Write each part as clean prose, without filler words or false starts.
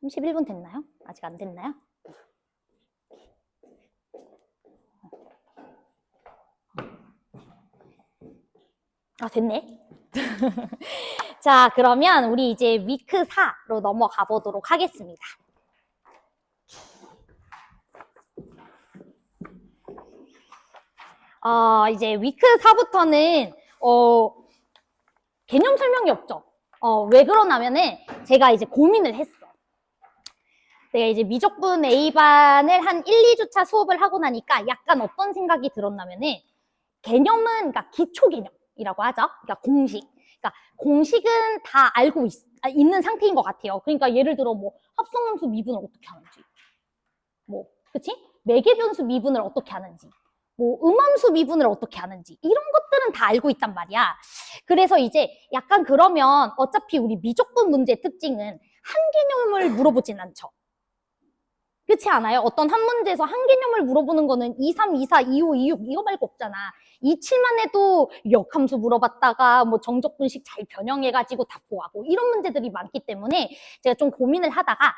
31분 됐나요? 아직 안 됐나요? 아, 됐네. 자, 그러면 우리 이제 위크 4로 넘어가 보도록 하겠습니다. 이제 위크 4부터는 개념 설명이 없죠. 왜 그러냐면은 제가 이제 고민을 했어. 내가 이제 미적분 A반을 한 1, 2주차 수업을 하고 나니까 약간 어떤 생각이 들었냐면은 개념은 그러니까 기초 개념이라고 하죠. 그러니까 공식. 그러니까 공식은 다 알고 있는 상태인 것 같아요. 그러니까 예를 들어 뭐 합성함수 미분을 어떻게 하는지, 뭐 그치? 매개변수 미분을 어떻게 하는지, 뭐 음함수 미분을 어떻게 하는지 이런 것들은 다 알고 있단 말이야. 그래서 이제 약간 그러면 어차피 우리 미적분 문제 특징은 한 개념을 물어보진 않죠. 그렇지 않아요? 어떤 한 문제에서 한 개념을 물어보는 거는 2, 3, 2, 4, 2, 5, 2, 6 이거 말고 없잖아. 2, 7만 해도 역함수 물어봤다가 뭐 정적분식 잘 변형해가지고 답 구하고 이런 문제들이 많기 때문에 제가 좀 고민을 하다가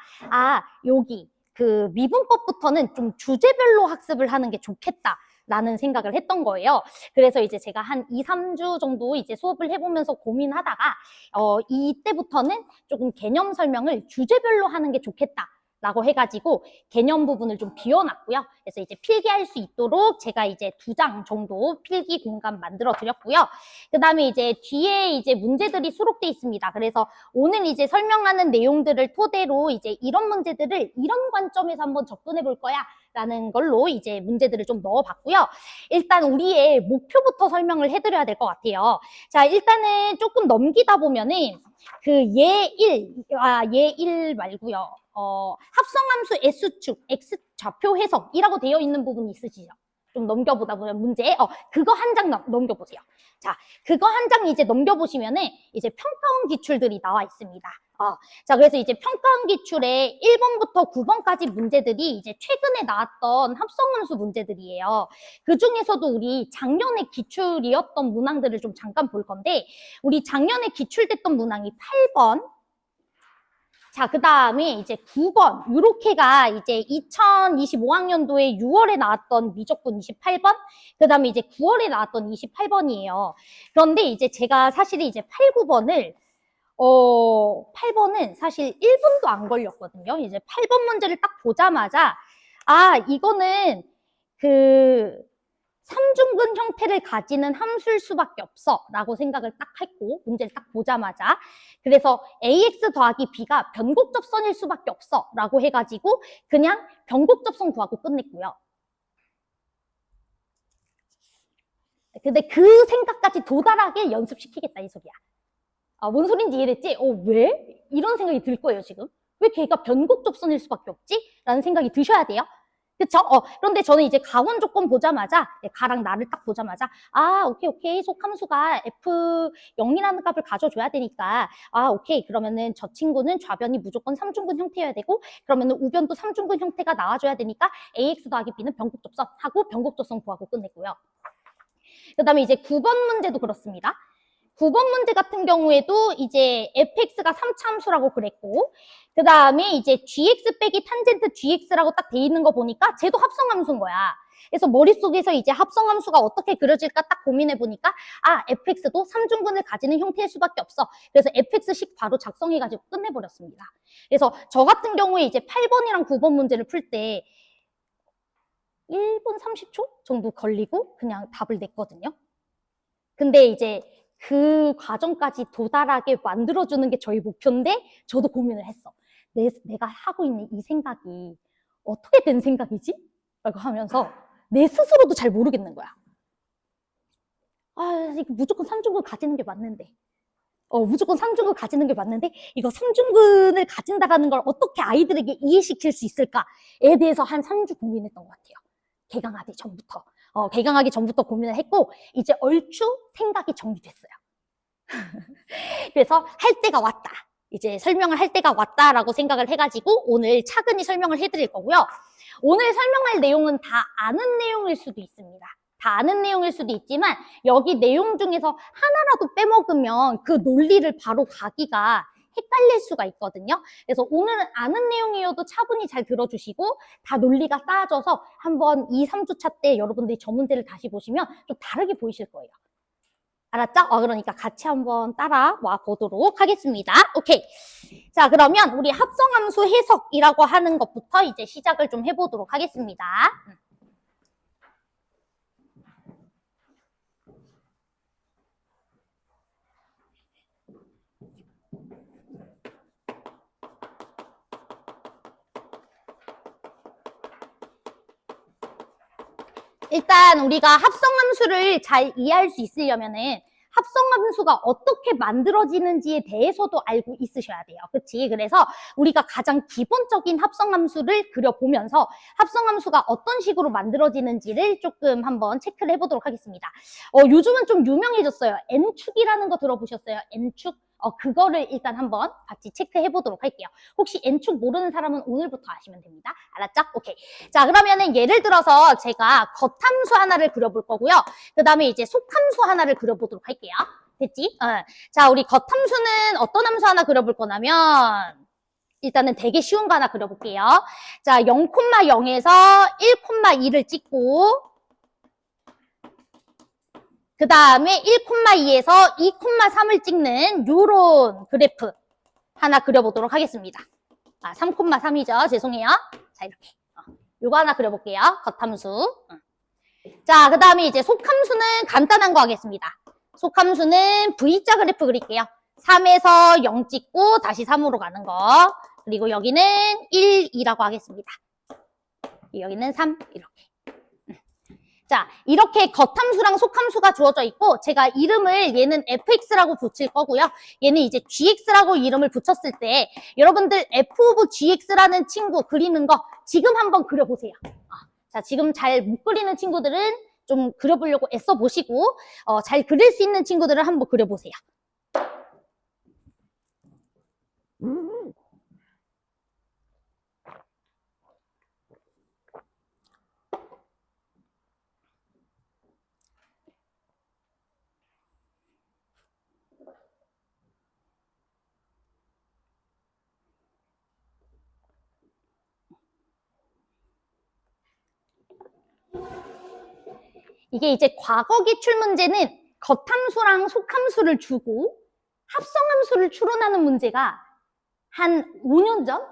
여기 그 미분법부터는 좀 주제별로 학습을 하는 게 좋겠다. 라는 생각을 했던 거예요. 그래서 이제 제가 한 2, 3주 정도 이제 수업을 해보면서 고민하다가 이때부터는 조금 개념 설명을 주제별로 하는 게 좋겠다. 라고 해가지고 개념 부분을 좀 비워놨고요. 그래서 이제 필기할 수 있도록 제가 이제 2장 정도 필기 공간 만들어 드렸고요. 그 다음에 이제 뒤에 이제 문제들이 수록돼 있습니다. 그래서 오늘 이제 설명하는 내용들을 토대로 이제 이런 문제들을 이런 관점에서 한번 접근해 볼 거야. 라는 걸로 이제 문제들을 좀 넣어봤고요. 일단 우리의 목표부터 설명을 해드려야 될 것 같아요. 자, 일단은 조금 넘기다 보면은 얘 1 말고요. 합성함수 S축, X좌표 해석이라고 되어 있는 부분이 있으시죠? 좀 넘겨보다 보면 문제, 그거 한 장 넘겨보세요. 자, 그거 한 장 이제 넘겨보시면은 이제 평가원 기출들이 나와 있습니다. 자, 그래서 이제 평가원 기출에 1번부터 9번까지 문제들이 이제 최근에 나왔던 합성함수 문제들이에요. 그 중에서도 우리 작년에 기출이었던 문항들을 좀 잠깐 볼 건데, 우리 작년에 기출됐던 문항이 8번, 자, 그 다음에 이제 9번, 요렇게가 이제 2025학년도에 6월에 나왔던 미적분 28번, 그 다음에 이제 9월에 나왔던 28번이에요. 그런데 이제 제가 사실 이제 8, 9번을 8번은 사실 1분도 안 걸렸거든요. 이제 8번 문제를 딱 보자마자, 이거는 그 3중근 형태를 가지는 함수일 수밖에 없어 라고 생각을 딱 했고, 문제를 딱 보자마자. 그래서 ax 더하기 b가 변곡접선일 수밖에 없어 라고 해가지고 그냥 변곡접선 구하고 끝냈고요. 근데 그 생각까지 도달하게 연습시키겠다 이 소리야. 뭔 소린지 이해됐지? 왜? 이런 생각이 들 거예요 지금. 왜 걔가 변곡접선일 수밖에 없지? 라는 생각이 드셔야 돼요. 그쵸? 그런데 저는 이제 가원 조건 보자마자, 가랑 나를 딱 보자마자, 오케이. 속함수가 F0이라는 값을 가져줘야 되니까, 오케이. 그러면은 저 친구는 좌변이 무조건 3중근 형태여야 되고, 그러면은 우변도 3중근 형태가 나와줘야 되니까, AX 더하기 B는 변곡접선 하고 변곡접선 구하고 끝냈고요. 그 다음에 이제 9번 문제도 그렇습니다. 9번 문제 같은 경우에도 이제 fx가 3차함수라고 그랬고, 그 다음에 이제 gx 빼기 탄젠트 gx라고 딱 돼 있는 거 보니까 쟤도 합성함수인 거야. 그래서 머릿속에서 이제 합성함수가 어떻게 그려질까 딱 고민해 보니까 fx도 3중근을 가지는 형태일 수밖에 없어. 그래서 fx식 바로 작성해가지고 끝내버렸습니다. 그래서 저 같은 경우에 이제 8번이랑 9번 문제를 풀 때 1분 30초 정도 걸리고 그냥 답을 냈거든요. 근데 이제 그 과정까지 도달하게 만들어주는 게 저희 목표인데 저도 고민을 했어. 내가 하고 있는 이 생각이 어떻게 된 생각이지? 라고 하면서 내 스스로도 잘 모르겠는 거야. 이거 무조건 3중근 가지는 게 맞는데. 무조건 3중근 가지는 게 맞는데 이거 3중근을 가진다라는 걸 어떻게 아이들에게 이해시킬 수 있을까에 대해서 한 3주 고민했던 것 같아요. 개강하기 전부터. 개강하기 전부터 고민을 했고 이제 얼추 생각이 정리됐어요. 그래서 할 때가 왔다. 이제 설명을 할 때가 왔다라고 생각을 해가지고 오늘 차근히 설명을 해드릴 거고요. 오늘 설명할 내용은 다 아는 내용일 수도 있습니다. 다 아는 내용일 수도 있지만 여기 내용 중에서 하나라도 빼먹으면 그 논리를 바로 가기가 헷갈릴 수가 있거든요. 그래서 오늘은 아는 내용이어도 차분히 잘 들어주시고 다 논리가 쌓아져서 한번 2, 3주차 때 여러분들이 저 문제를 다시 보시면 좀 다르게 보이실 거예요. 알았죠? 그러니까 같이 한번 따라와 보도록 하겠습니다. 오케이. 자, 그러면 우리 합성함수 해석이라고 하는 것부터 이제 시작을 좀 해보도록 하겠습니다. 일단 우리가 합성함수를 잘 이해할 수 있으려면은 합성함수가 어떻게 만들어지는지에 대해서도 알고 있으셔야 돼요. 그치? 그래서 우리가 가장 기본적인 합성함수를 그려보면서 합성함수가 어떤 식으로 만들어지는지를 조금 한번 체크를 해보도록 하겠습니다. 요즘은 좀 유명해졌어요. N축이라는 거 들어보셨어요? N축? 그거를 일단 한번 같이 체크해 보도록 할게요. 혹시 N축 모르는 사람은 오늘부터 아시면 됩니다. 알았죠? 오케이. 자, 그러면은 예를 들어서 제가 겉함수 하나를 그려볼 거고요. 그 다음에 이제 속함수 하나를 그려보도록 할게요. 됐지? 자, 우리 겉함수는 어떤 함수 하나 그려볼 거냐면 일단은 되게 쉬운 거 하나 그려볼게요. 자, 0,0에서 1,2를 찍고 그 다음에 1,2에서 2,3을 찍는 요런 그래프 하나 그려보도록 하겠습니다. 3,3이죠. 죄송해요. 자, 이렇게. 요거 하나 그려볼게요. 겉함수. 자, 그 다음에 이제 속함수는 간단한 거 하겠습니다. 속함수는 V자 그래프 그릴게요. 3에서 0 찍고 다시 3으로 가는 거. 그리고 여기는 1, 2라고 하겠습니다. 여기는 3, 이렇게. 자, 이렇게 겉함수랑 속함수가 주어져 있고 제가 이름을 얘는 fx라고 붙일 거고요. 얘는 이제 gx라고 이름을 붙였을 때 여러분들 f of gx라는 친구 그리는 거 지금 한번 그려보세요. 자, 지금 잘 못 그리는 친구들은 좀 그려보려고 애써 보시고 잘 그릴 수 있는 친구들은 한번 그려보세요. 이게 이제 과거 기출 문제는 겉함수랑 속함수를 주고 합성함수를 추론하는 문제가 한 5년 전?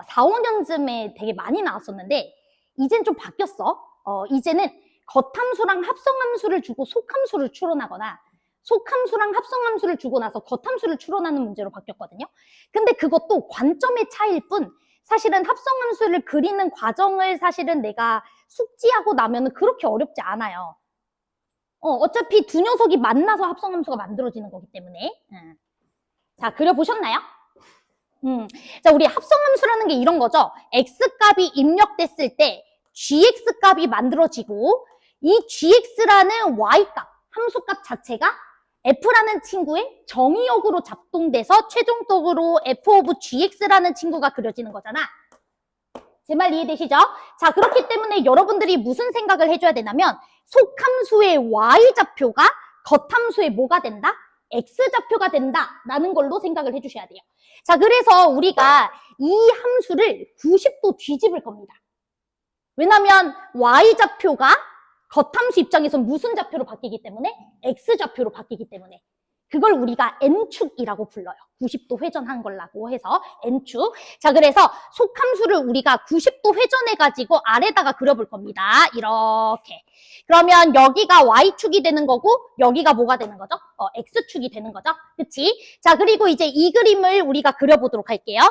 4, 5년쯤에 되게 많이 나왔었는데 이젠 좀 바뀌었어. 이제는 겉함수랑 합성함수를 주고 속함수를 추론하거나 속함수랑 합성함수를 주고 나서 겉함수를 추론하는 문제로 바뀌었거든요. 근데 그것도 관점의 차이일 뿐 사실은 합성함수를 그리는 과정을 사실은 내가 숙지하고 나면은 그렇게 어렵지 않아요. 어차피 두 녀석이 만나서 합성함수가 만들어지는 거기 때문에. 자, 그려보셨나요? 자, 우리 합성함수라는 게 이런 거죠. x값이 입력됐을 때 gx값이 만들어지고 이 gx라는 y값, 함수값 자체가 f라는 친구의 정의역으로 작동돼서 최종적으로 f of gx라는 친구가 그려지는 거잖아. 제 말 이해되시죠? 자, 그렇기 때문에 여러분들이 무슨 생각을 해줘야 되냐면 속함수의 y좌표가 겉함수의 뭐가 된다? x좌표가 된다라는 걸로 생각을 해주셔야 돼요. 자, 그래서 우리가 이 함수를 90도 뒤집을 겁니다. 왜냐면 y좌표가 겉함수 입장에서 무슨 좌표로 바뀌기 때문에? x좌표로 바뀌기 때문에. 그걸 우리가 n축이라고 불러요. 90도 회전한 걸라고 해서 n축. 자, 그래서 속함수를 우리가 90도 회전해가지고 아래다가 그려볼 겁니다. 이렇게. 그러면 여기가 y축이 되는 거고 여기가 뭐가 되는 거죠? x축이 되는 거죠. 그치? 자, 그리고 이제 이 그림을 우리가 그려보도록 할게요.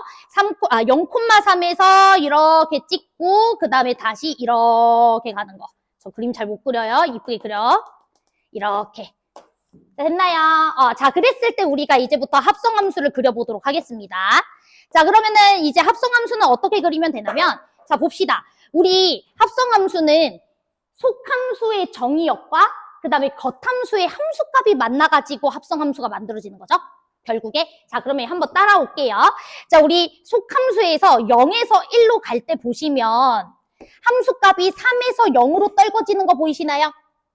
0,3에서 이렇게 찍고 그 다음에 다시 이렇게 가는 거. 저 그림 잘 못 그려요. 이쁘게 그려. 이렇게. 됐나요? 자, 그랬을 때 우리가 이제부터 합성함수를 그려보도록 하겠습니다. 자, 그러면은 이제 합성함수는 어떻게 그리면 되냐면, 자, 봅시다. 우리 합성함수는 속함수의 정의역과 그 다음에 겉함수의 함수값이 만나가지고 합성함수가 만들어지는 거죠. 결국에. 자, 그러면 한번 따라올게요. 자, 우리 속함수에서 0에서 1로 갈 때 보시면 함수값이 3에서 0으로 떨궈지는 거 보이시나요?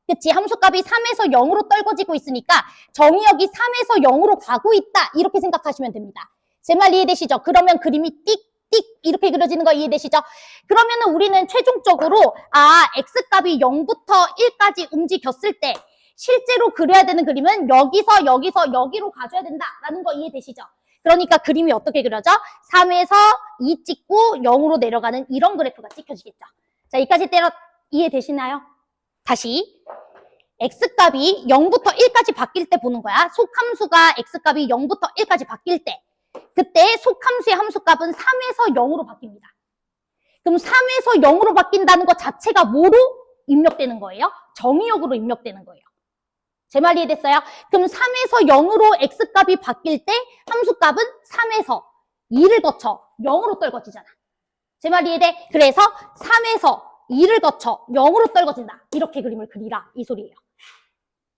그치? 함수값이 3에서 0으로 떨궈지고 있으니까 정의역이 3에서 0으로 가고 있다. 이렇게 생각하시면 됩니다. 제 말 이해되시죠? 그러면 그림이 띡띡 이렇게 그려지는 거 이해되시죠? 그러면은 우리는 최종적으로 x값이 0부터 1까지 움직였을 때 실제로 그려야 되는 그림은 여기서 여기로 가줘야 된다라는 거 이해되시죠? 그러니까 그림이 어떻게 그려져? 3에서 2 찍고 0으로 내려가는 이런 그래프가 찍혀지겠죠. 자, 여기까지 이해되시나요? 다시 x값이 0부터 1까지 바뀔 때 보는 거야. 속함수가 x값이 0부터 1까지 바뀔 때 그때 속함수의 함수값은 3에서 0으로 바뀝니다. 그럼 3에서 0으로 바뀐다는 것 자체가 뭐로 입력되는 거예요? 정의역으로 입력되는 거예요. 제 말 이해됐어요? 그럼 3에서 0으로 x값이 바뀔 때 함수값은 3에서 2를 거쳐 0으로 떨궈지잖아. 제 말 이해돼? 그래서 3에서 2를 거쳐 0으로 떨궈진다. 이렇게 그림을 그리라. 이 소리예요.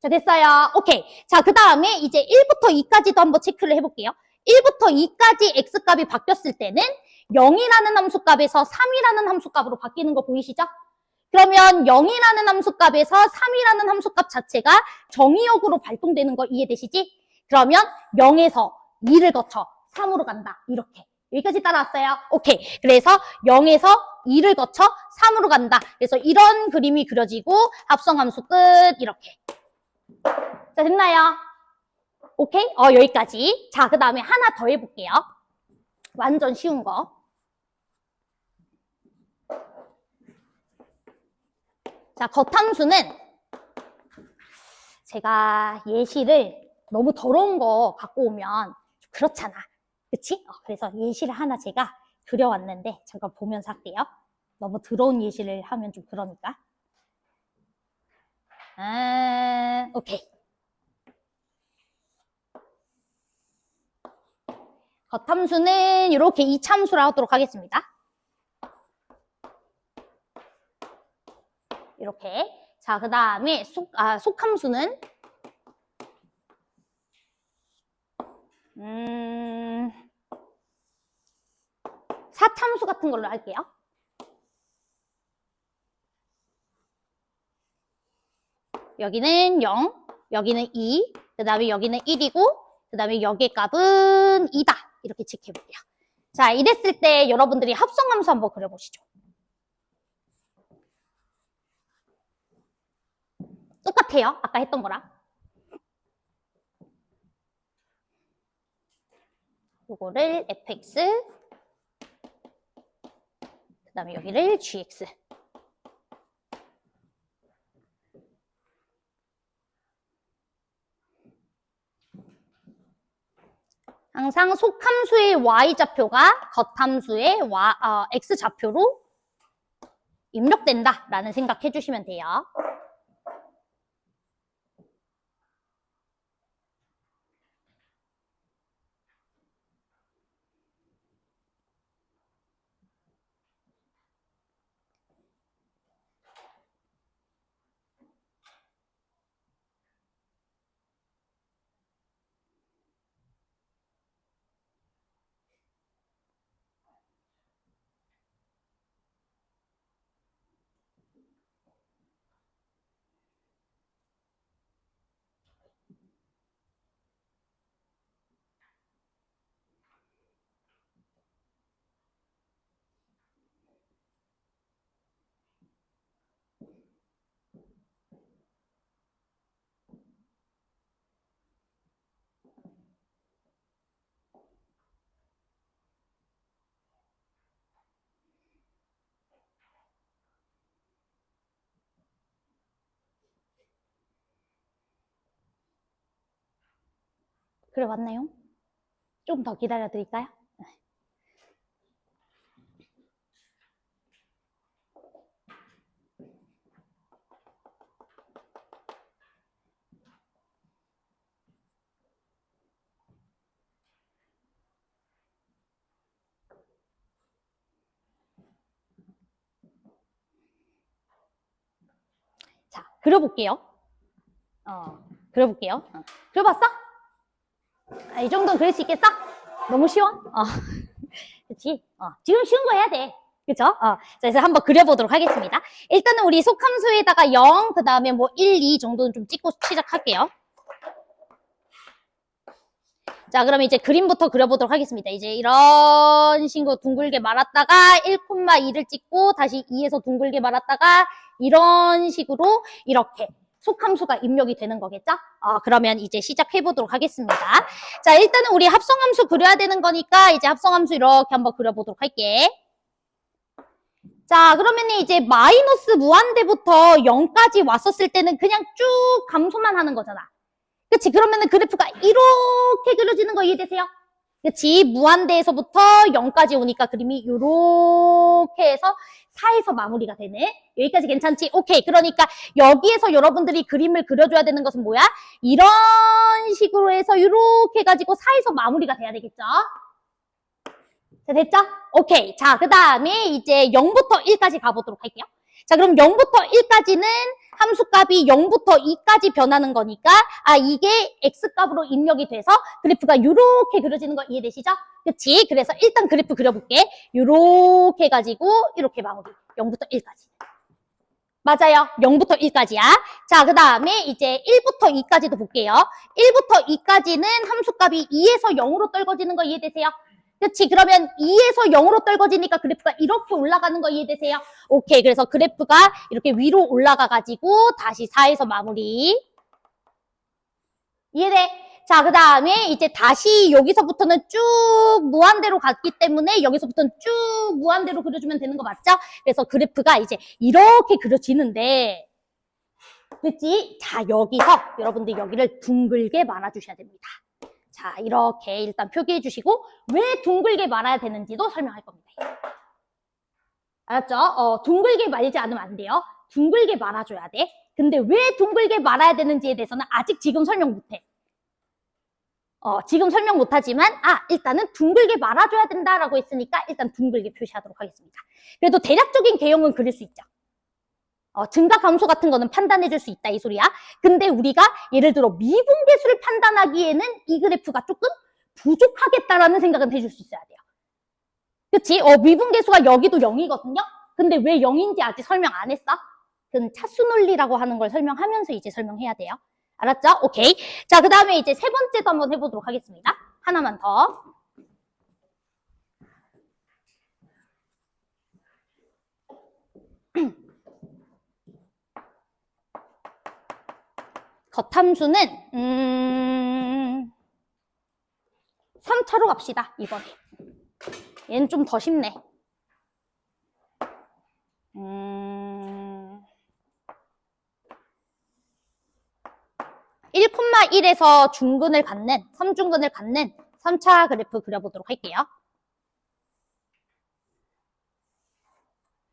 자, 됐어요. 오케이. 자, 그 다음에 이제 1부터 2까지도 한번 체크를 해볼게요. 1부터 2까지 x값이 바뀌었을 때는 0이라는 함수값에서 3이라는 함수값으로 바뀌는 거 보이시죠? 그러면 0이라는 함수값에서 3이라는 함수값 자체가 정의역으로 발동되는 거 이해되시지? 그러면 0에서 2를 거쳐 3으로 간다. 이렇게. 여기까지 따라왔어요. 오케이. 그래서 0에서 2를 거쳐 3으로 간다. 그래서 이런 그림이 그려지고 합성함수 끝. 이렇게. 자, 됐나요? 오케이? 여기까지. 자, 그 다음에 하나 더 해볼게요. 완전 쉬운 거. 자, 겉함수는 제가 예시를 너무 더러운 거 갖고 오면 좀 그렇잖아. 그치? 그래서 예시를 하나 제가 그려왔는데 잠깐 보면서 할게요. 너무 더러운 예시를 하면 좀 그러니까. 오케이. 겉함수는 이렇게 이차함수로 하도록 하겠습니다. 이렇게. 자, 그 다음에 속함수는 사참수 같은 걸로 할게요. 여기는 0, 여기는 2, 그 다음에 여기는 1이고, 그 다음에 여기의 값은 2다. 이렇게 체크해볼게요. 자, 이랬을 때 여러분들이 합성함수 한번 그려보시죠. 똑같아요. 아까 했던 거랑. 요거를 fx, 그 다음에 여기를 gx. 항상 속함수의 y좌표가 겉함수의 x좌표로 입력된다라는 생각 해주시면 돼요. 그래, 왔나요? 좀 더 기다려 드릴까요? 자, 그려볼게요. 그려볼게요. 그려봤어? 이 정도는 그릴 수 있겠어? 너무 쉬워? 그치? 지금 쉬운 거 해야 돼. 그쵸? 자, 그래서 한번 그려보도록 하겠습니다. 일단은 우리 속함수에다가 0, 그 다음에 뭐 1, 2 정도는 좀 찍고 시작할게요. 자, 그러면 이제 그림부터 그려보도록 하겠습니다. 이제 이런 식으로 둥글게 말았다가 1,2를 찍고 다시 2에서 둥글게 말았다가 이런 식으로 이렇게 속함수가 입력이 되는 거겠죠? 그러면 이제 시작해보도록 하겠습니다. 자, 일단은 우리 합성함수 그려야 되는 거니까 이제 합성함수 이렇게 한번 그려보도록 할게. 자, 그러면 이제 마이너스 무한대부터 0까지 왔었을 때는 그냥 쭉 감소만 하는 거잖아. 그치? 그러면은 그래프가 이렇게 그려지는 거 이해되세요? 그치? 무한대에서부터 0까지 오니까 그림이 이렇게 해서 4에서 마무리가 되네. 여기까지 괜찮지? 오케이. 그러니까 여기에서 여러분들이 그림을 그려줘야 되는 것은 뭐야? 이런 식으로 해서 이렇게 해가지고 4에서 마무리가 돼야 되겠죠? 자, 됐죠? 오케이. 자, 그 다음에 이제 0부터 1까지 가보도록 할게요. 자, 그럼 0부터 1까지는 함수값이 0부터 2까지 변하는 거니까 이게 x값으로 입력이 돼서 그래프가 이렇게 그려지는 거 이해되시죠? 그치? 그래서 일단 그래프 그려볼게. 이렇게 해가지고 이렇게 마무리. 0부터 1까지. 맞아요. 0부터 1까지야. 자, 그 다음에 이제 1부터 2까지도 볼게요. 1부터 2까지는 함수값이 2에서 0으로 떨궈지는 거 이해되세요? 그치? 그러면 2에서 0으로 떨궈지니까 그래프가 이렇게 올라가는 거 이해되세요? 오케이. 그래서 그래프가 이렇게 위로 올라가가지고 다시 4에서 마무리. 이해돼? 자, 그 다음에 이제 다시 여기서부터는 쭉 무한대로 갔기 때문에 여기서부터는 쭉 무한대로 그려주면 되는 거 맞죠? 그래서 그래프가 이제 이렇게 그려지는데, 그치? 자, 여기서 여러분들 여기를 둥글게 말아주셔야 됩니다. 자, 이렇게 일단 표기해 주시고 왜 둥글게 말아야 되는지도 설명할 겁니다. 알았죠? 둥글게 말지 않으면 안 돼요. 둥글게 말아줘야 돼. 근데 왜 둥글게 말아야 되는지에 대해서는 아직 지금 설명 못해. 지금 설명 못하지만 일단은 둥글게 말아줘야 된다라고 했으니까 일단 둥글게 표시하도록 하겠습니다. 그래도 대략적인 개형은 그릴 수 있죠. 증가 함수 같은 거는 판단해 줄 수 있다 이 소리야. 근데 우리가 예를 들어 미분계수를 판단하기에는 이 그래프가 조금 부족하겠다라는 생각은 해줄 수 있어야 돼요. 그치? 미분계수가 여기도 0이거든요. 근데 왜 0인지 아직 설명 안 했어? 그건 차수 논리라고 하는 걸 설명하면서 이제 설명해야 돼요. 알았죠? 오케이. 자, 그 다음에 이제 세 번째도 한번 해보도록 하겠습니다. 하나만 더. 겉함수는 3차로 갑시다. 이번에. 얘는 좀 더 쉽네. 1,1에서 중근을 갖는, 3중근을 갖는 3차 그래프 그려보도록 할게요.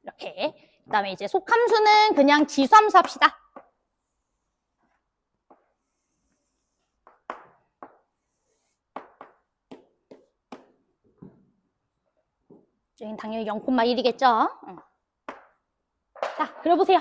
이렇게. 그 다음에 이제 속함수는 그냥 지수함수 합시다. 여긴 당연히 0,1이겠죠? 자, 그려보세요.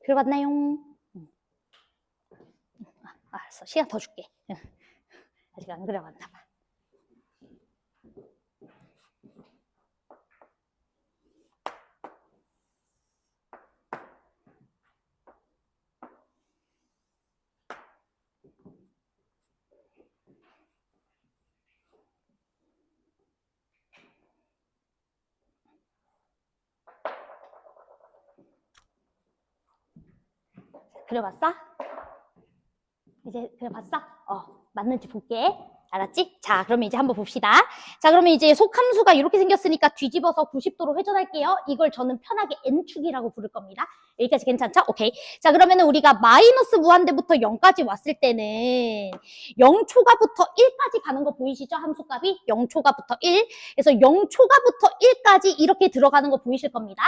그려봤나요? 알았어. 시간 더 줄게. 아직 안 그려봤나 봐. 그려봤어? 이제 그려봤어? 맞는지 볼게. 알았지? 자, 그러면 이제 한번 봅시다. 자, 그러면 이제 속함수가 이렇게 생겼으니까 뒤집어서 90도로 회전할게요. 이걸 저는 편하게 N축이라고 부를 겁니다. 여기까지 괜찮죠? 오케이. 자, 그러면은 우리가 마이너스 무한대부터 0까지 왔을 때는 0초가부터 1까지 가는 거 보이시죠? 함수값이 0초가부터 1. 그래서 0초가부터 1까지 이렇게 들어가는 거 보이실 겁니다.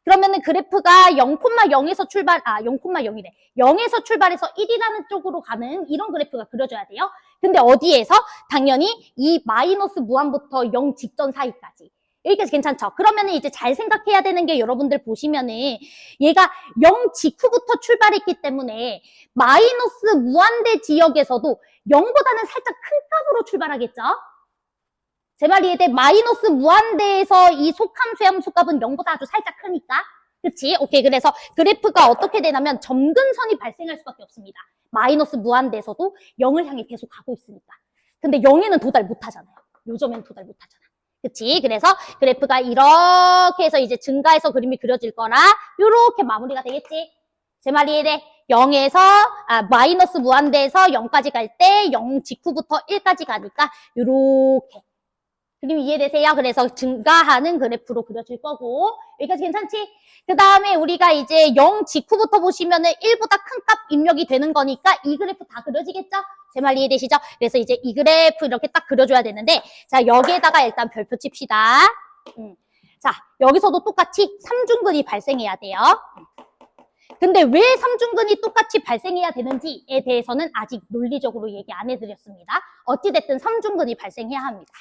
그러면은 그래프가 0,0에서 0,0이래. 0에서 출발해서 1이라는 쪽으로 가는 이런 그래프가 그려져야 돼요. 근데 어디에서? 당연히 이 마이너스 무한부터 0 직전 사이까지. 여기까지 괜찮죠? 그러면은 이제 잘 생각해야 되는 게 여러분들 보시면은 얘가 0 직후부터 출발했기 때문에 마이너스 무한대 지역에서도 0보다는 살짝 큰 값으로 출발하겠죠? 제 말 이해돼? 마이너스 무한대에서 이 속함수의 함수값은 0보다 아주 살짝 크니까. 그치? 오케이. 그래서 그래프가 어떻게 되냐면 점근선이 발생할 수밖에 없습니다. 마이너스 무한대에서도 0을 향해 계속 가고 있으니까. 근데 0에는 도달 못 하잖아요. 요점엔 도달 못 하잖아. 그치? 그래서 그래프가 이렇게 해서 이제 증가해서 그림이 그려질 거라 요렇게 마무리가 되겠지? 제 말 이해돼? 0에서 마이너스 무한대에서 0까지 갈 때 0 직후부터 1까지 가니까 요렇게 그림 이해되세요? 그래서 증가하는 그래프로 그려질 거고 여기까지 괜찮지? 그 다음에 우리가 이제 0 직후부터 보시면은 1보다 큰 값 입력이 되는 거니까 이 그래프 다 그려지겠죠? 제 말 이해되시죠? 그래서 이제 이 그래프 이렇게 딱 그려줘야 되는데 자 여기에다가 일단 별표 칩시다. 자 여기서도 똑같이 삼중근이 발생해야 돼요. 근데 왜 삼중근이 똑같이 발생해야 되는지에 대해서는 아직 논리적으로 얘기 안 해드렸습니다. 어찌됐든 삼중근이 발생해야 합니다.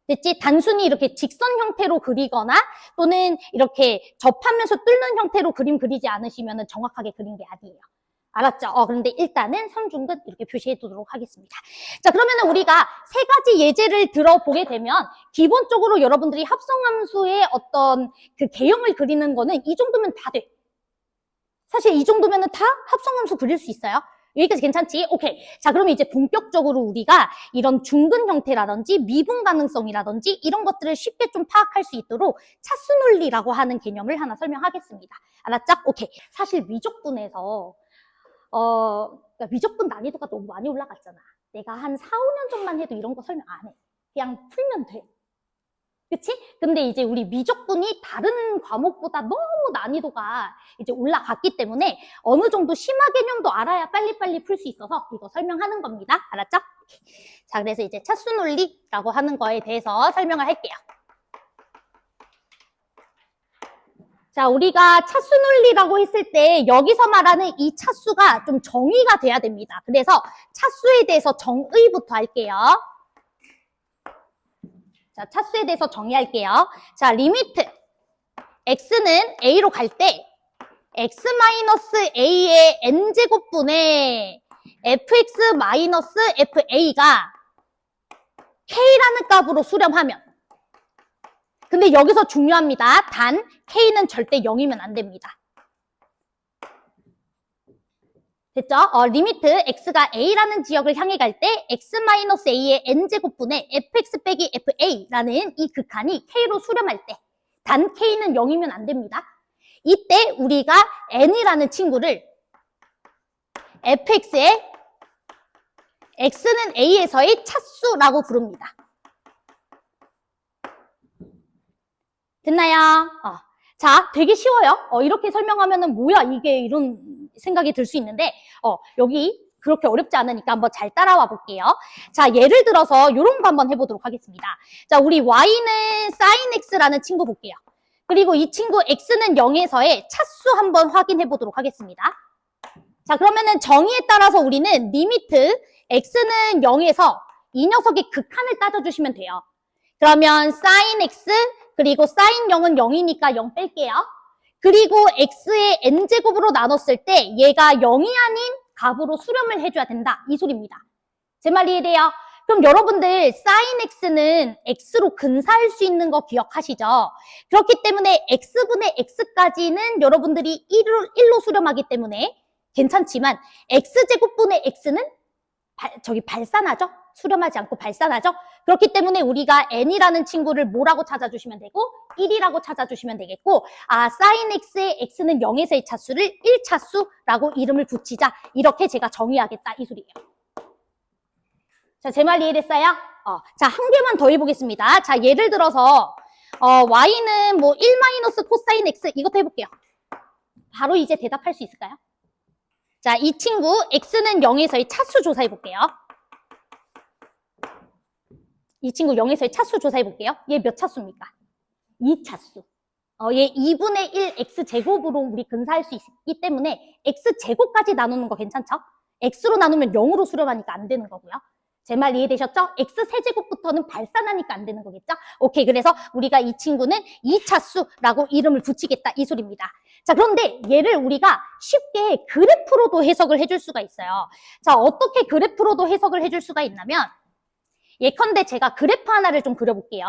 됐지? 단순히 이렇게 직선 형태로 그리거나 또는 이렇게 접하면서 뚫는 형태로 그림 그리지 않으시면 정확하게 그린 게 아니에요. 알았죠? 그런데 일단은 삼중근 이렇게 표시해 두도록 하겠습니다. 자, 그러면은 우리가 세 가지 예제를 들어보게 되면 기본적으로 여러분들이 합성함수의 어떤 그 개형을 그리는 거는 이 정도면 다 돼. 사실 이 정도면은 다 합성함수 그릴 수 있어요. 여기까지 괜찮지? 오케이. 자, 그러면 이제 본격적으로 우리가 이런 중근 형태라든지 미분 가능성이라든지 이런 것들을 쉽게 좀 파악할 수 있도록 차수 논리라고 하는 개념을 하나 설명하겠습니다. 알았죠? 오케이. 사실 미적분에서 그러니까 미적분 난이도가 너무 많이 올라갔잖아. 내가 한 4, 5년 전만 해도 이런 거 설명 안 해. 그냥 풀면 돼. 그치? 근데 이제 우리 미적분이 다른 과목보다 너무 난이도가 이제 올라갔기 때문에 어느 정도 심화 개념도 알아야 빨리빨리 풀 수 있어서 이거 설명하는 겁니다. 알았죠? 자, 그래서 이제 차수 논리라고 하는 거에 대해서 설명을 할게요. 자, 우리가 차수 논리라고 했을 때 여기서 말하는 이 차수가 좀 정의가 돼야 됩니다. 그래서 차수에 대해서 정의부터 할게요. 자, 차수에 대해서 정의할게요. 자, 리미트 x는 a로 갈 때 x-a의 n제곱분의 fx-fa가 k라는 값으로 수렴하면 근데 여기서 중요합니다. 단 k는 절대 0이면 안 됩니다. 됐죠? 리미트 x가 a라는 지역을 향해 갈 때 x-a의 n제곱분의 fx 빼기 fa라는 이 극한이 k로 수렴할 때 단 k는 0이면 안 됩니다. 이때 우리가 n이라는 친구를 fx의 x는 a에서의 차수라고 부릅니다. 됐나요? 자, 되게 쉬워요. 이렇게 설명하면은 뭐야 이게 이런 생각이 들 수 있는데 여기 그렇게 어렵지 않으니까 한번 잘 따라와 볼게요. 자, 예를 들어서 이런 거 한번 해보도록 하겠습니다. 자, 우리 y는 sin x라는 친구 볼게요. 그리고 이 친구 x는 0에서의 차수 한번 확인해 보도록 하겠습니다. 자, 그러면은 정의에 따라서 우리는 리미트 x는 0에서 이 녀석의 극한을 따져주시면 돼요. 그러면 sin x 그리고 sin 0은 0이니까 0 뺄게요. 그리고 x의 n제곱으로 나눴을 때 얘가 0이 아닌 값으로 수렴을 해줘야 된다. 이 소리입니다. 제 말 이해돼요? 그럼 여러분들 sin x는 x로 근사할 수 있는 거 기억하시죠? 그렇기 때문에 x분의 x까지는 여러분들이 1로 수렴하기 때문에 괜찮지만 x제곱분의 x는 발산하죠? 수렴하지 않고 발산하죠? 그렇기 때문에 우리가 n이라는 친구를 뭐라고 찾아주시면 되고 1이라고 찾아주시면 되겠고 sin x의 x는 0에서의 차수를 1차수라고 이름을 붙이자 이렇게 제가 정의하겠다 이 소리예요. 자, 제 말 이해됐어요? 자, 한 개만 더 해보겠습니다. 자, 예를 들어서 y는 뭐 1 마이너스 코사인 x 이것도 해볼게요. 바로 이제 대답할 수 있을까요? 자, 이 친구 x는 0에서의 차수 조사해볼게요. 이 친구 0에서의 차수 조사해볼게요. 얘 몇 차수입니까? 2차수. 얘 2분의 1 x제곱으로 우리 근사할 수 있기 때문에 x제곱까지 나누는 거 괜찮죠? x로 나누면 0으로 수렴하니까 안 되는 거고요. 제 말 이해되셨죠? x세제곱부터는 발산하니까 안 되는 거겠죠? 오케이, 그래서 우리가 이 친구는 2차수라고 이름을 붙이겠다 이 소리입니다. 자, 그런데 얘를 우리가 쉽게 그래프로도 해석을 해줄 수가 있어요. 자, 어떻게 그래프로도 해석을 해줄 수가 있냐면 예컨대 제가 그래프 하나를 좀 그려볼게요.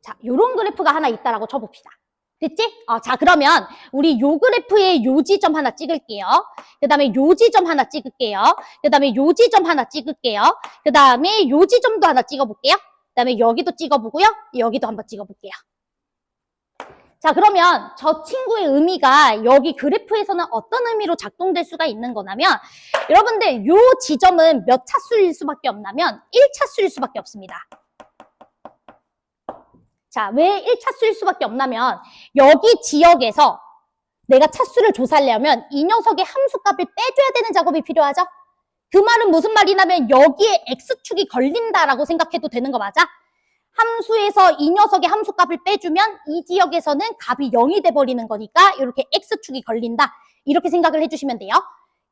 자, 요런 그래프가 하나 있다라고 쳐봅시다. 됐지? 자, 그러면 우리 요 그래프의 요 지점 하나 찍을게요. 그 다음에 요 지점 하나 찍을게요. 그 다음에 요 지점 하나 찍을게요. 그 다음에 요 지점도 하나 찍어볼게요. 그 다음에 여기도 찍어보고요. 여기도 한번 찍어볼게요. 자, 그러면 저 친구의 의미가 여기 그래프에서는 어떤 의미로 작동될 수가 있는 거냐면 여러분들 요 지점은 몇 차수일 수밖에 없냐면 1차수일 수밖에 없습니다. 자, 왜 1차수일 수밖에 없냐면 여기 지역에서 내가 차수를 조사하려면 이 녀석의 함수값을 빼줘야 되는 작업이 필요하죠? 그 말은 무슨 말이냐면 여기에 x축이 걸린다라고 생각해도 되는 거 맞아? 함수에서 이 녀석의 함수값을 빼주면 이 지역에서는 값이 0이 돼버리는 거니까 이렇게 x축이 걸린다. 이렇게 생각을 해주시면 돼요.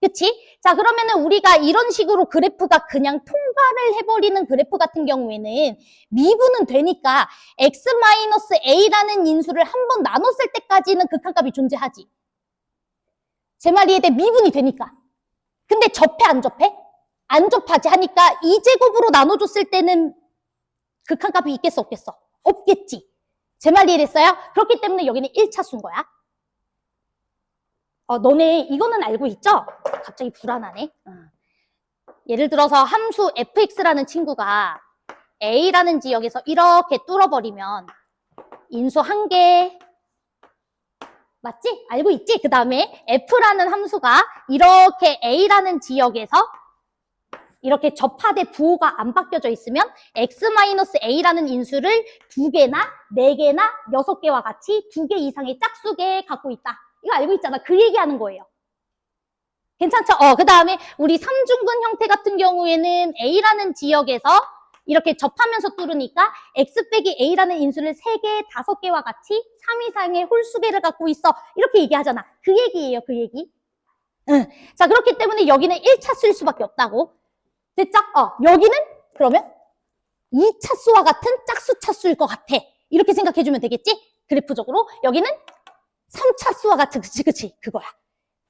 그치? 자, 그러면은 우리가 이런 식으로 그래프가 그냥 통과를 해버리는 그래프 같은 경우에는 미분은 되니까 x-a라는 인수를 한 번 나눴을 때까지는 극한값이 존재하지. 제 말 이해돼? 미분이 되니까. 근데 접해 안 접해? 안 접하지 하니까 2제곱으로 나눠줬을 때는 극한값이 있겠어 없겠어? 없겠지. 제 말 이해됐어요? 그렇기 때문에 여기는 1차수인 거야. 너네 이거는 알고 있죠? 갑자기 불안하네. 예를 들어서 함수 fx라는 친구가 a라는 지역에서 이렇게 뚫어버리면 인수 1개 맞지? 알고 있지? 그 다음에 f라는 함수가 이렇게 a라는 지역에서 이렇게 접하되 부호가 안 바뀌어져 있으면 x-a라는 인수를 2개나 4개나 6개와 같이 2개 이상의 짝수개 갖고 있다. 이거 알고 있잖아. 그 얘기하는 거예요. 괜찮죠? 그 다음에 우리 삼중근 형태 같은 경우에는 A라는 지역에서 이렇게 접하면서 뚫으니까 X 빼기 A라는 인수를 3개, 5개와 같이 3 이상의 홀수개를 갖고 있어. 이렇게 얘기하잖아. 그 얘기예요. 그 얘기. 자, 그렇기 때문에 여기는 1차수일 수밖에 없다고. 됐죠? 여기는 그러면 2차수와 같은 짝수 차수일 것 같아. 이렇게 생각해주면 되겠지? 그래프적으로. 여기는 3차수와 같은, 그치, 그거야.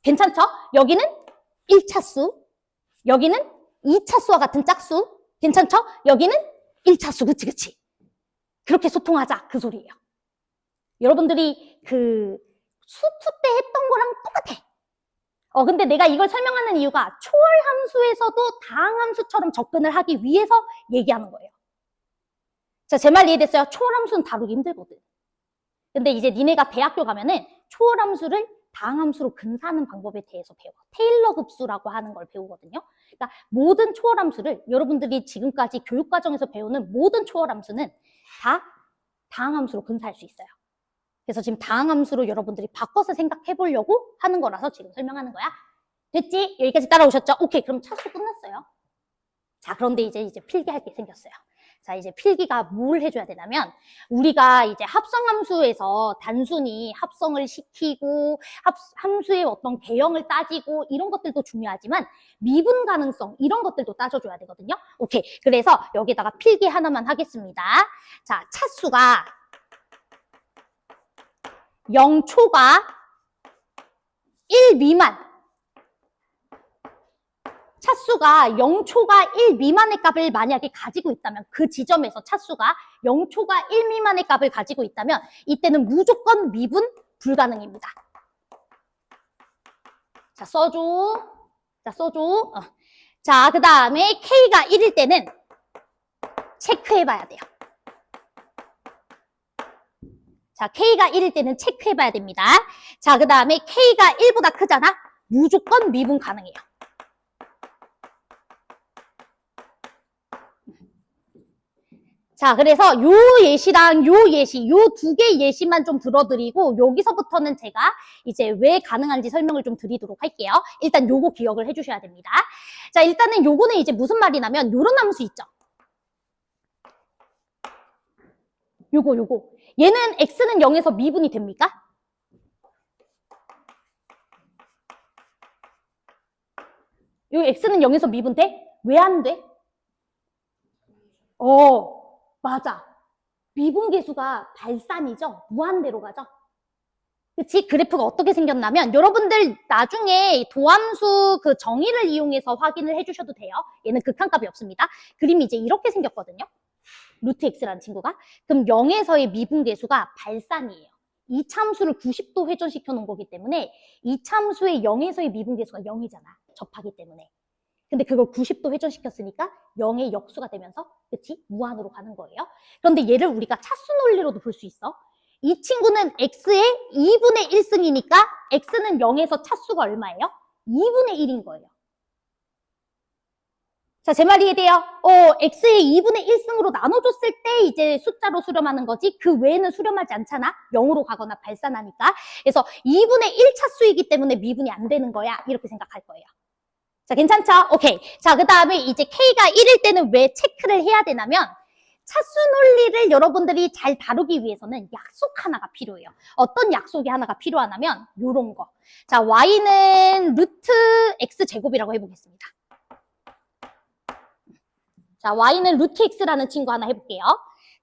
괜찮죠? 여기는 1차수, 여기는 2차수와 같은 짝수, 괜찮죠? 여기는 1차수, 그치. 그렇게 소통하자, 그 소리예요. 여러분들이 그 수투 때 했던 거랑 똑같아. 근데 내가 이걸 설명하는 이유가 초월함수에서도 다항함수처럼 접근을 하기 위해서 얘기하는 거예요. 자, 제 말 이해됐어요? 초월함수는 다루기 힘들거든. 근데 이제 니네가 대학교 가면은 초월함수를 다항함수로 근사하는 방법에 대해서 배워. 테일러 급수라고 하는 걸 배우거든요. 그러니까 모든 초월함수를 여러분들이 지금까지 교육과정에서 배우는 모든 초월함수는 다 다항함수로 근사할 수 있어요. 그래서 지금 다항함수로 여러분들이 바꿔서 생각해 보려고 하는 거라서 지금 설명하는 거야. 됐지? 여기까지 따라오셨죠? 오케이, 그럼 차수 끝났어요. 자, 그런데 이제 필기할 게 생겼어요. 자, 이제 필기가 뭘 해줘야 되냐면 우리가 이제 합성함수에서 단순히 합성을 시키고 함수의 어떤 개형을 따지고 이런 것들도 중요하지만 미분 가능성 이런 것들도 따져줘야 되거든요. 오케이, 그래서 여기다가 필기 하나만 하겠습니다. 자, 차수가 0초가 1 미만 차수가 0초가 1 미만의 값을 만약에 가지고 있다면 그 지점에서 차수가 0초가 1 미만의 값을 가지고 있다면 이때는 무조건 미분 불가능입니다. 자, 써줘. 자, 그 다음에 K가 1일 때는 체크해봐야 돼요. 자, K가 1일 때는 체크해봐야 됩니다. 자, 그 다음에 K가 1보다 크잖아? 무조건 미분 가능해요. 자, 그래서 요 예시랑 요 예시, 요 두 개의 예시만 좀 들어드리고 여기서부터는 제가 이제 왜 가능한지 설명을 좀 드리도록 할게요. 일단 요거 기억을 해주셔야 됩니다. 자, 일단은 요거는 이제 무슨 말이냐면 요런 함수 있죠. 요거. 얘는 x는 0에서 미분이 됩니까? 요 x는 0에서 미분 돼? 왜 안 돼? 맞아. 미분계수가 발산이죠? 무한대로 가죠? 그치? 그래프가 어떻게 생겼냐면 여러분들 나중에 도함수 그 정의를 이용해서 확인을 해주셔도 돼요. 얘는 극한값이 없습니다. 그림이 이제 이렇게 생겼거든요. 루트 x라는 친구가. 그럼 0에서의 미분계수가 발산이에요. 이 참수를 90도 회전시켜 놓은 거기 때문에 이 참수의 0에서의 미분계수가 0이잖아. 접하기 때문에. 근데 그걸 90도 회전시켰으니까 0의 역수가 되면서 그치? 무한으로 가는 거예요. 그런데 얘를 우리가 차수 논리로도 볼 수 있어. 이 친구는 x의 2분의 1승이니까 x는 0에서 차수가 얼마예요? 2분의 1인 거예요. 자, 제 말이 이해돼요? x의 2분의 1승으로 나눠줬을 때 이제 숫자로 수렴하는 거지 그 외에는 수렴하지 않잖아? 0으로 가거나 발산하니까. 그래서 2분의 1 차수이기 때문에 미분이 안 되는 거야. 이렇게 생각할 거예요. 자, 괜찮죠? 오케이. 자, 그 다음에 이제 K가 1일 때는 왜 체크를 해야 되냐면 차수 논리를 여러분들이 잘 다루기 위해서는 약속 하나가 필요해요. 어떤 약속이 하나가 필요하냐면 요런 거. 자, Y는 루트 X제곱이라고 해보겠습니다. 자, Y는 루트 X라는 친구 하나 해볼게요.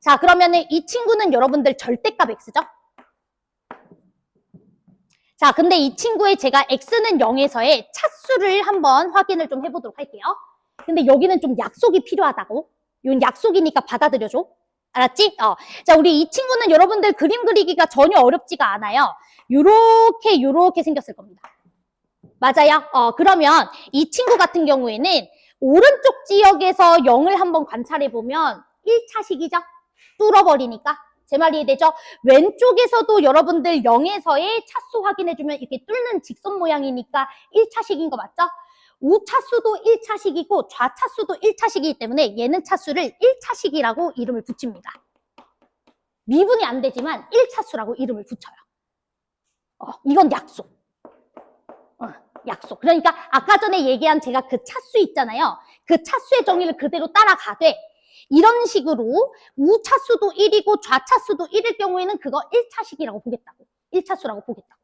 자, 그러면은 이 친구는 여러분들 절대값 X죠? 자, 근데 이 친구의 제가 X는 0에서의 차수를 한번 확인을 좀 해보도록 할게요. 근데 여기는 좀 약속이 필요하다고. 이건 약속이니까 받아들여줘. 알았지? 자, 우리 이 친구는 여러분들 그림 그리기가 전혀 어렵지가 않아요. 요렇게 생겼을 겁니다. 맞아요? 그러면 이 친구 같은 경우에는 오른쪽 지역에서 0을 한번 관찰해보면 1차식이죠? 뚫어버리니까. 제 말이 이해되죠? 왼쪽에서도 여러분들 0에서의 차수 확인해주면 이렇게 뚫는 직선 모양이니까 1차식인 거 맞죠? 우차수도 1차식이고 좌차수도 1차식이기 때문에 얘는 차수를 1차식이라고 이름을 붙입니다. 미분이 안 되지만 1차수라고 이름을 붙여요. 이건 약속. 약속. 그러니까 아까 전에 얘기한 제가 그 차수 있잖아요. 그 차수의 정의를 그대로 따라가되 이런 식으로 우차수도 1이고 좌차수도 1일 경우에는 그거 1차식이라고 보겠다고. 1차수라고 보겠다고.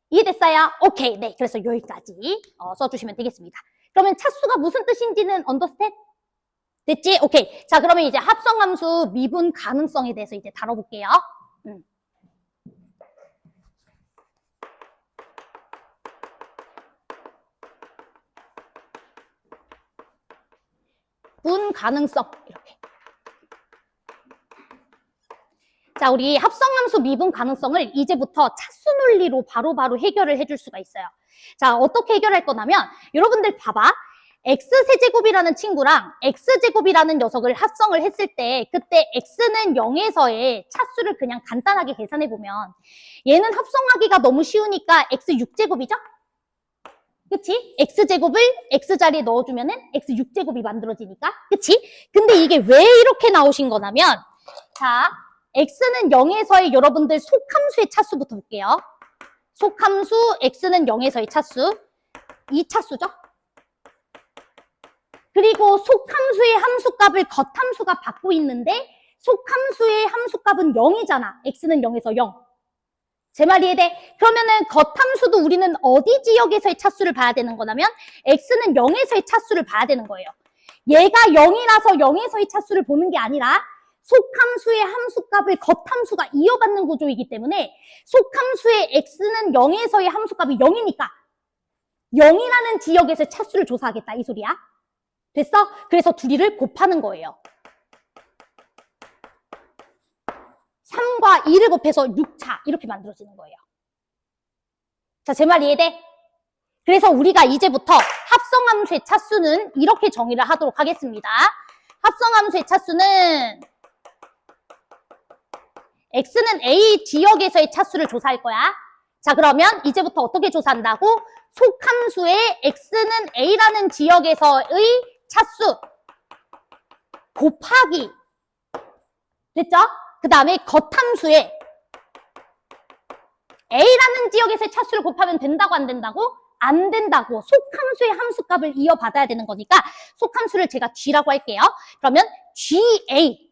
이해됐어요? 오케이. 네. 그래서 여기까지 써주시면 되겠습니다. 그러면 차수가 무슨 뜻인지는 언더스탠? 됐지? 오케이. 자, 그러면 이제 합성함수 미분 가능성에 대해서 이제 다뤄볼게요. 분 가능성 이렇게. 자, 우리 합성함수 미분 가능성을 이제부터 차수 논리로 바로바로 해결을 해줄 수가 있어요. 자, 어떻게 해결할 거냐면 여러분들 봐봐. x세제곱이라는 친구랑 x제곱이라는 녀석을 합성을 했을 때 그때 x는 0에서의 차수를 그냥 간단하게 계산해보면 얘는 합성하기가 너무 쉬우니까 x6제곱이죠? 그치? x제곱을 x자리에 넣어주면은 x6제곱이 만들어지니까. 그치? 근데 이게 왜 이렇게 나오신 거냐면 자, x는 0에서의 여러분들 속함수의 차수부터 볼게요. 속함수 x는 0에서의 차수. 이 차수죠? 그리고 속함수의 함수값을 겉함수가 받고 있는데 속함수의 함수값은 0이잖아. x는 0에서 0. 제 말 이해돼? 그러면은 겉함수도 우리는 어디 지역에서의 차수를 봐야 되는 거냐면 x는 0에서의 차수를 봐야 되는 거예요. 얘가 0이라서 0에서의 차수를 보는 게 아니라 속함수의 함수값을 겉함수가 이어받는 구조이기 때문에 속함수의 x는 0에서의 함수값이 0이니까 0이라는 지역에서의 차수를 조사하겠다 이 소리야. 됐어? 그래서 둘이를 곱하는 거예요. 3과 2를 곱해서 6차 이렇게 만들어지는 거예요. 자, 제 말 이해돼? 그래서 우리가 이제부터 합성함수의 차수는 이렇게 정의를 하도록 하겠습니다. 합성함수의 차수는 x는 a 지역에서의 차수를 조사할 거야. 자, 그러면 이제부터 어떻게 조사한다고? 속함수의 x는 a라는 지역에서의 차수 곱하기 됐죠? 그 다음에 겉함수에 A라는 지역에서의 차수를 곱하면 된다고 안 된다고? 안 된다고. 속함수의 함수값을 이어받아야 되는 거니까 속함수를 제가 G라고 할게요. 그러면 GA.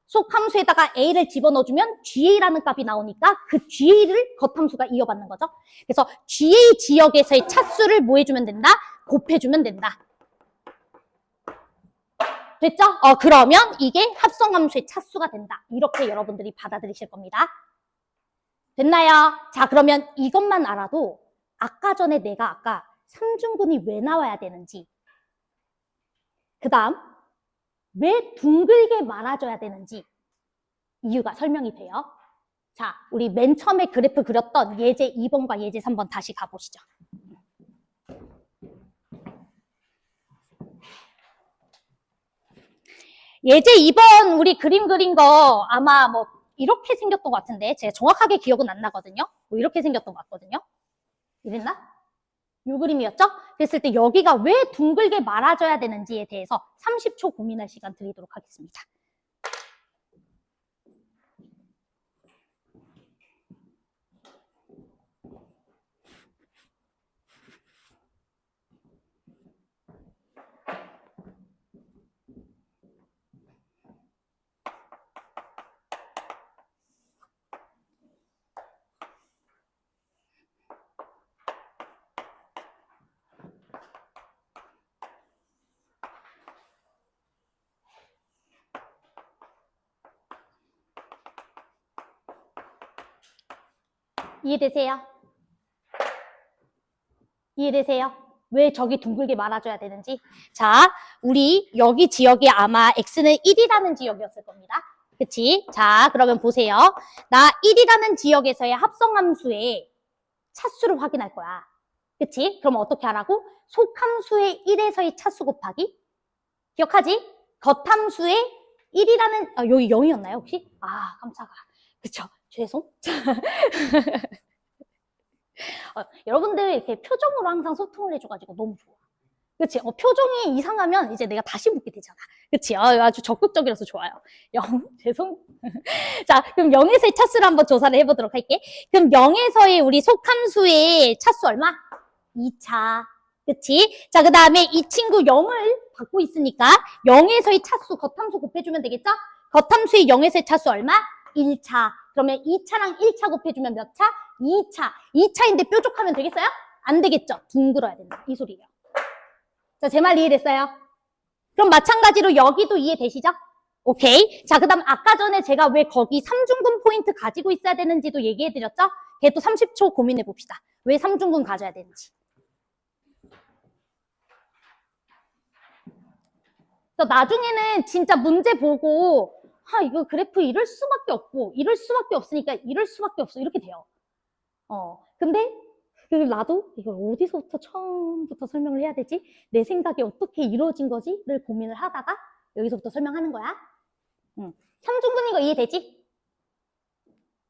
속함수에다가 A를 집어넣어주면 GA라는 값이 나오니까 그 GA를 겉함수가 이어받는 거죠. 그래서 GA 지역에서의 차수를 뭐 해주면 된다? 곱해주면 된다. 됐죠? 그러면 이게 합성함수의 차수가 된다. 이렇게 여러분들이 받아들이실 겁니다. 됐나요? 자, 그러면 이것만 알아도 아까 전에 내가 아까 삼중근이 왜 나와야 되는지, 그 다음 왜 둥글게 말아줘야 되는지 이유가 설명이 돼요. 자, 우리 맨 처음에 그래프 그렸던 예제 2번과 예제 3번 다시 가보시죠. 예제 2번 우리 그림 그린 거 아마 뭐 이렇게 생겼던 것 같은데 제가 정확하게 기억은 안 나거든요. 뭐 이렇게 생겼던 것 같거든요. 이랬나? 이 그림이었죠? 그랬을 때 여기가 왜 둥글게 말아줘야 되는지에 대해서 30초 고민할 시간 드리도록 하겠습니다. 이해되세요? 이해되세요? 왜 저기 둥글게 말아줘야 되는지? 자, 우리 여기 지역이 아마 X는 1이라는 지역이었을 겁니다. 그치? 자, 그러면 보세요. 나 1이라는 지역에서의 합성함수의 차수를 확인할 거야. 그치? 그럼 어떻게 하라고? 속함수의 1에서의 차수 곱하기? 기억하지? 겉함수의 1이라는, 여기 0이었나요, 혹시? 아, 깜짝아. 그쵸? 죄송. 여러분들 이렇게 표정으로 항상 소통을 해줘가지고 너무 좋아. 그치? 표정이 이상하면 이제 내가 다시 묻게 되잖아. 그치? 아주 적극적이라서 좋아요. 0, 죄송. 자, 그럼 0에서의 차수를 한번 조사를 해보도록 할게. 그럼 0에서의 우리 속함수의 차수 얼마? 2차. 그치? 자, 그 다음에 이 친구 0을 받고 있으니까 0에서의 차수, 겉함수 곱해주면 되겠죠? 겉함수의 0에서의 차수 얼마? 1차. 그러면 2차랑 1차 곱해주면 몇 차? 2차. 2차인데 뾰족하면 되겠어요? 안 되겠죠? 둥글어야 된다. 이 소리예요. 자, 제 말 이해됐어요? 그럼 마찬가지로 여기도 이해되시죠? 오케이. 자, 그 다음 아까 전에 제가 왜 거기 삼중근 포인트 가지고 있어야 되는지도 얘기해드렸죠? 걔도 30초 고민해 봅시다. 왜 삼중근 가져야 되는지. 그래서 나중에는 진짜 문제 보고 이거 그래프 이럴 수밖에 없고 이럴 수밖에 없으니까 이럴 수밖에 없어 이렇게 돼요. 근데 나도 이걸 어디서부터 처음부터 설명을 해야 되지? 내 생각이 어떻게 이루어진 거지?를 고민을 하다가 여기서부터 설명하는 거야. 삼중근 이거 이해되지?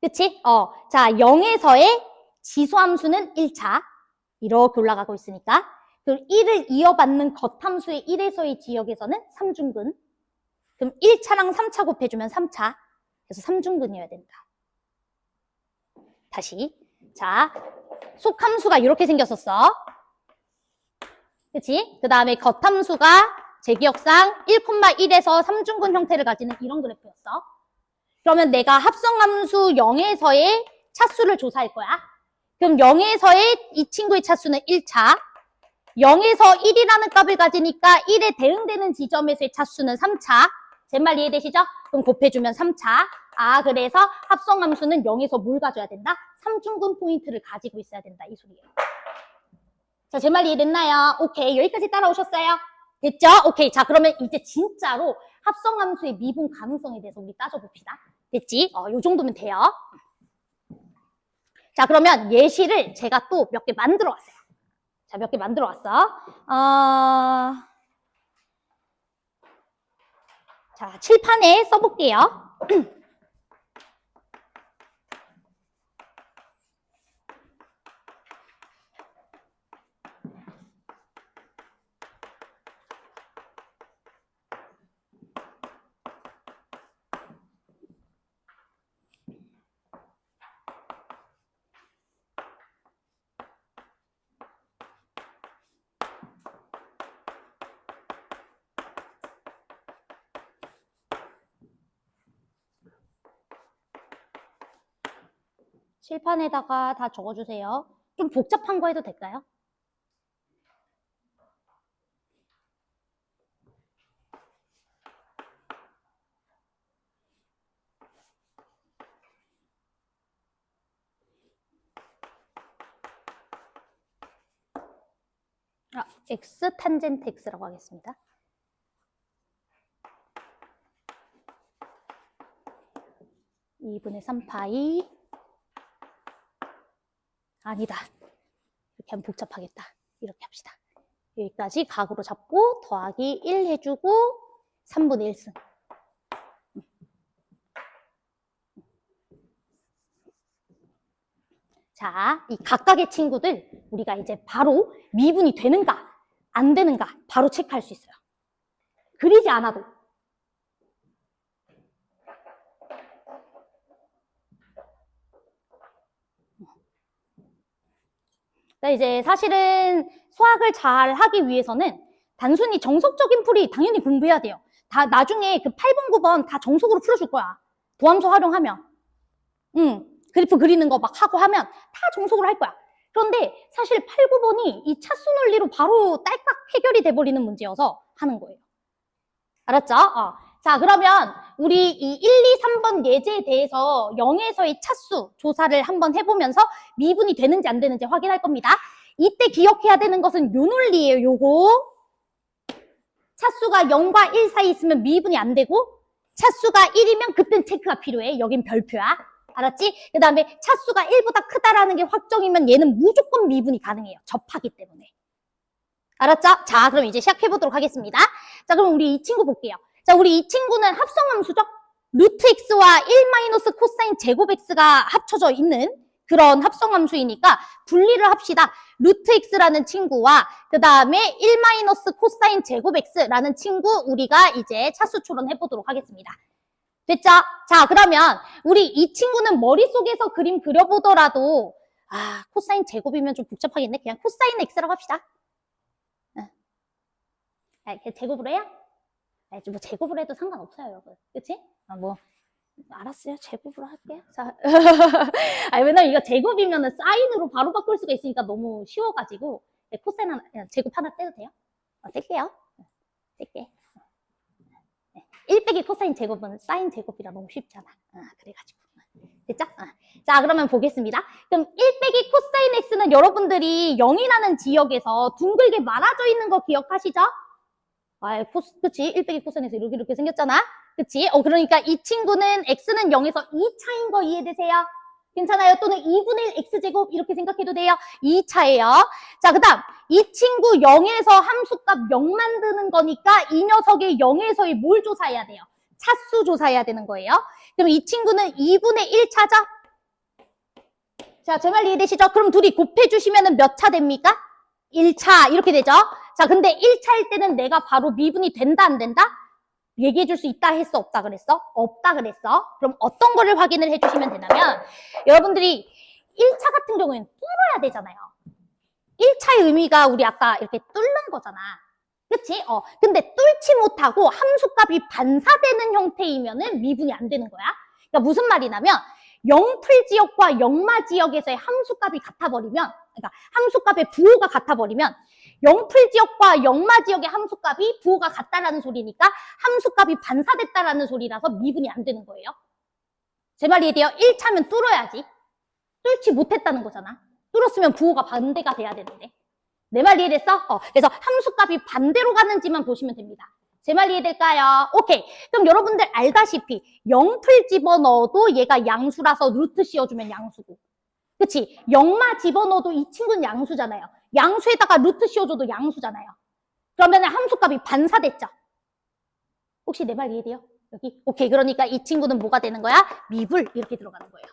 그치? 자, 0에서의 지수함수는 1차 이렇게 올라가고 있으니까 그리고 1을 이어받는 겉함수의 1에서의 지역에서는 삼중근. 그럼 1차랑 3차 곱해주면 3차. 그래서 삼중근이어야 된다. 다시. 자, 속함수가 이렇게 생겼었어. 그치? 그 다음에 겉함수가 제 기억상 1,1에서 삼중근 형태를 가지는 이런 그래프였어. 그러면 내가 합성함수 0에서의 차수를 조사할 거야. 그럼 0에서의 이 친구의 차수는 1차. 0에서 1이라는 값을 가지니까 1에 대응되는 지점에서의 차수는 3차. 제 말 이해되시죠? 그럼 곱해주면 3차. 그래서 합성함수는 0에서 뭘 가져야 된다? 삼중근 포인트를 가지고 있어야 된다. 이 소리예요. 자, 제 말 이해됐나요? 오케이. 여기까지 따라오셨어요? 됐죠? 오케이. 자, 그러면 이제 진짜로 합성함수의 미분 가능성에 대해서 우리 따져봅시다. 됐지? 요 정도면 돼요. 자, 그러면 예시를 제가 또 몇 개 만들어 왔어요. 자, 몇 개 만들어 왔어. 자, 칠판에 써볼게요. 칠판에다가 다 적어주세요. 좀 복잡한 거 해도 될까요? x 탄젠트 x라고 하겠습니다. (2분의 3파이) 아니다. 이렇게 하면 복잡하겠다. 이렇게 합시다. 여기까지 각으로 잡고 더하기 1 해주고 3분의 1승. 자, 이 각각의 친구들 우리가 이제 바로 미분이 되는가 안 되는가 바로 체크할 수 있어요. 그리지 않아도. 이제 사실은 수학을 잘 하기 위해서는 단순히 정석적인 풀이 당연히 공부해야 돼요. 다 나중에 그 8번, 9번 다 정석으로 풀어줄 거야. 도함수 활용하면. 그래프 그리는 거 막 하고 하면 다 정석으로 할 거야. 그런데 사실 8, 9번이 이 차수 논리로 바로 딸깍 해결이 돼버리는 문제여서 하는 거예요. 알았죠? 자, 그러면 우리 이 1, 2, 3번 예제에 대해서 0에서의 차수 조사를 한번 해보면서 미분이 되는지 안 되는지 확인할 겁니다. 이때 기억해야 되는 것은 요 논리예요, 요거. 차수가 0과 1 사이 있으면 미분이 안 되고 차수가 1이면 그땐 체크가 필요해. 여긴 별표야. 알았지? 그 다음에 차수가 1보다 크다라는 게 확정이면 얘는 무조건 미분이 가능해요. 접하기 때문에. 알았죠? 자, 그럼 이제 시작해보도록 하겠습니다. 자, 그럼 우리 이 친구 볼게요. 자, 우리 이 친구는 합성함수죠? 루트 x와 1 마이너스 코사인 제곱 x가 합쳐져 있는 그런 합성함수이니까 분리를 합시다. 루트 x라는 친구와 그 다음에 1 마이너스 코사인 제곱 x라는 친구 우리가 이제 차수 추론해보도록 하겠습니다. 됐죠? 자, 그러면 우리 이 친구는 머릿속에서 그림 그려보더라도 코사인 제곱이면 좀 복잡하겠네. 그냥 코사인 x라고 합시다. 제곱으로 해요? 뭐 제곱으로 해도 상관없어요, 여러분. 그치? 알았어요. 제곱으로 할게요. 자. 왜냐면 이거 제곱이면은 사인으로 바로 바꿀 수가 있으니까 너무 쉬워가지고, 코사인 하나, 제곱 하나 떼도 돼요? 뗄게요. 뗄게. 1 빼기 코사인 제곱은 사인 제곱이라 너무 쉽잖아. 그래가지고. 됐죠? 자, 그러면 보겠습니다. 그럼 1 빼기 코사인 x는 여러분들이 0이라는 지역에서 둥글게 말아져 있는 거 기억하시죠? 그치? 1 빼기 코사인 x 이렇게 생겼잖아? 그치? 그러니까 이 친구는 x는 0에서 2차인 거 이해되세요? 괜찮아요? 또는 2분의 1 x제곱 이렇게 생각해도 돼요? 2차예요. 자, 그 다음 이 친구 0에서 함수값 0 만드는 거니까 이 녀석의 0에서의 뭘 조사해야 돼요? 차수 조사해야 되는 거예요. 그럼 이 친구는 2분의 1차죠? 자, 제 말 이해되시죠? 그럼 둘이 곱해주시면 몇 차 됩니까? 1차 이렇게 되죠? 자, 근데 1차일 때는 내가 바로 미분이 된다 안 된다? 얘기해 줄 수 있다 했어? 없다 그랬어? 없다 그랬어? 그럼 어떤 거를 확인을 해주시면 되냐면 여러분들이 1차 같은 경우에는 뚫어야 되잖아요. 1차의 의미가 우리 아까 이렇게 뚫는 거잖아. 그치? 근데 뚫지 못하고 함수값이 반사되는 형태이면은 미분이 안 되는 거야. 그러니까 무슨 말이냐면 0풀 지역과 0마 지역에서의 함수값이 같아버리면, 그러니까 함수값의 부호가 같아버리면 0풀 지역과 0마 지역의 함수값이 부호가 같다라는 소리니까 함수값이 반사됐다라는 소리라서 미분이 안 되는 거예요. 제 말 이해돼요? 1차면 뚫어야지. 뚫지 못했다는 거잖아. 뚫었으면 부호가 반대가 돼야 되는데. 내 말 이해됐어? 그래서 함수값이 반대로 가는지만 보시면 됩니다. 제 말 이해될까요? 오케이. 그럼 여러분들 알다시피 0풀 집어넣어도 얘가 양수라서 루트 씌워주면 양수고. 그치? 0마 집어넣어도 이 친구는 양수잖아요. 양수에다가 루트 씌워줘도 양수잖아요. 그러면 함수값이 반사됐죠? 혹시 내 말 이해돼요? 여기? 오케이. 그러니까 이 친구는 뭐가 되는 거야? 미불 이렇게 들어가는 거예요.